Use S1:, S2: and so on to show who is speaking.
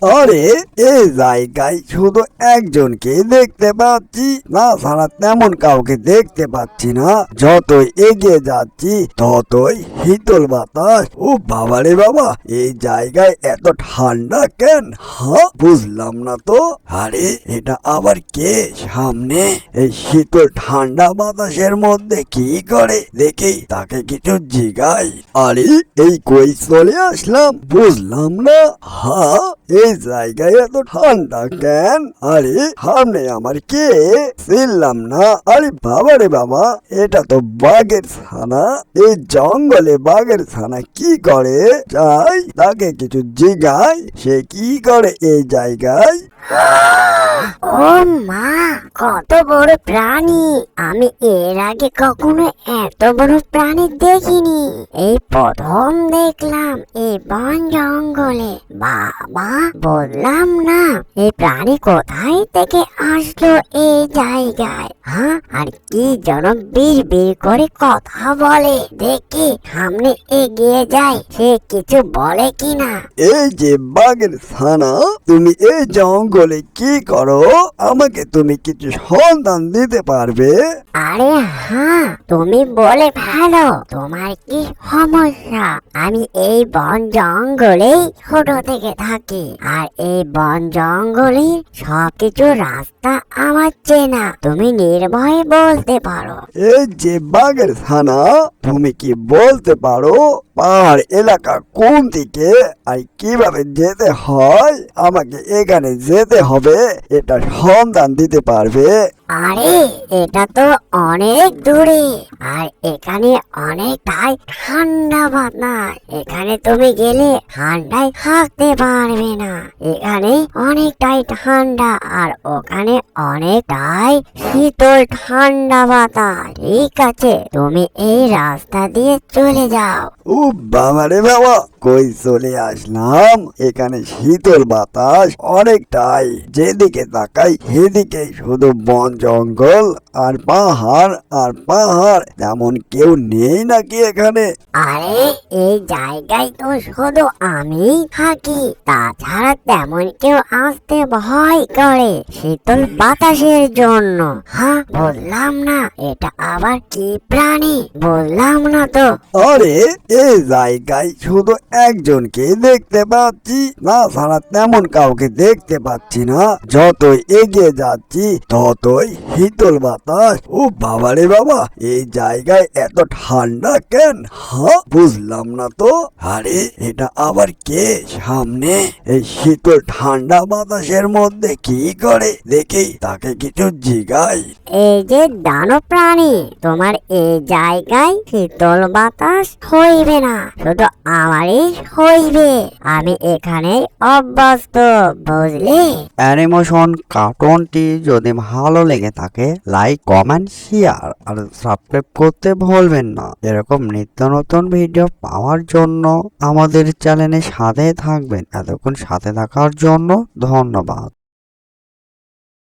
S1: আরে এই জায়গায় শুধু একজনকে দেখতে পাচ্ছি, না ছাড়া তেমন কাউকে দেখতে পাচ্ছি না। যতই এগিয়ে যাচ্ছি ততই শীতল বাতাস। ও বাবারে বাবা, এই জায়গায় এত ঠান্ডা কেন? হ্যাঁ, বুঝলাম না তো। আরে এটা আবার কে সামনে? এই শীতল ঠান্ডা বাতাসের মধ্যে কি করে দেখি, তাকে কিছু জিগাই। আরে এই কই চলে আসলাম বুঝলাম না। হ্যাঁ, এই জায়গায় এত ঠান্ডা কেন? আরে সামনে আমার কে চিনলাম না। আরে বাবা রে বাবা, এটা তো বাঘের ছানা। এই জঙ্গলে বাঘের ছানা কি করে? যাই তাকে কিছু জিগাই, সে কি করে এই জায়গায়।
S2: ও মা, কত বড় প্রাণী! আমি এর আগে কখনো এত বড় প্রাণী দেখিনি। এই প্রথম দেখলাম এই বন জঙ্গলে। বাবা, বললাম না, এই প্রাণী কোথায় থেকে আসলো এই জায়গায়? হ্যাঁ, আর কি যেন বিড় করে কথা বলে। দেখি সামনে এগিয়ে যায়, সে কিছু বলে কিনা।
S1: এই যে বাঘের ছানা, তুমি এই জঙ্গলে কি করো? আমাকে তুমি কিছু সন্ধান দিতে পারবে?
S2: আরে হ্যাঁ, তুমি বলে ফেলো, তোমার কি সমস্যা? আমি এই বন জঙ্গলেই ছোট থেকে থাকি, আর এই বন জঙ্গলের সবকিছু রাস্তা আমার চেনা। তুমি নির্ভয়ে বলতে পারো।
S1: এই যে বাঘের ছানা, তুমি কি বলতে পারো পাহাড় এলাকা কোন দিকে আর কিভাবে যেতে হয়? আমাকে এখানে যেতে হবে, এটা সন্ধান দিতে পারবে?
S2: আরে এটা তো অনেক দূরে, আর এখানে অনেকটাই ঠান্ডা বাতাস। এখানে তুমি গেলে ঠান্ডায় থাকতে পারবে না। এখানে অনেকটাই ঠান্ডা, আর ওখানে অনেকটাই শীতল ঠান্ডা বাতাস। ঠিক আছে, তুমি এই রাস্তা দিয়ে চলে যাও।
S1: ও বাবা রে বাবা, কই চলে আসলাম? এখানে শীতল বাতাস অনেকটাই, যেদিকে তাকাই সেদিকে শুধু বন জঙ্গল আর পাহাড় আর পাহাড়। তেমন কেউ নেই নাকি এখানে?
S2: আরে এই জায়গায় তো শুধু আমিই থাকি, তাছাড়া তেমন কেউ আসতে ভয় করে শীতল বাতাসের জন্য। হ্যাঁ, বললাম না, এটা আবার কি প্রাণী বললাম না তো।
S1: আরে এই জায়গায় শুধু একজনকে দেখতে পাচ্ছি, না ছাড়া তেমন কাউকে দেখতে পাচ্ছি না। যতই এগিয়ে যাচ্ছি ততই শীতল বাতাস। ও বাবারে বাবা, এই জায়গায় এত ঠান্ডা কেন? হ্যাঁ, বুঝলাম না তো। আরে এটা আবার কে সামনে? এই শীতল ঠান্ডা বাতাসের মধ্যে কি করে দেখি, তাকে কিছু জিগাই।
S2: এই যে দানব প্রাণী, তোমার এই জায়গায় শীতল বাতাস হইবে না, শুধু আমারই হইবে। আমি এখানে অভ্যস্ত, বুঝলি?
S3: অ্যানিমেশন কার্টুনটি যদি ভালো লেগে থাকে, লাইক, কমেন্ট, শেয়ার আর সাবস্ক্রাইব করতে ভুলবেন না। এরকম নিত্য নতুন ভিডিও পাওয়ার জন্য আমাদের চ্যানেলের সাথে থাকবেন। এতক্ষণ সাথে থাকার জন্য ধন্যবাদ।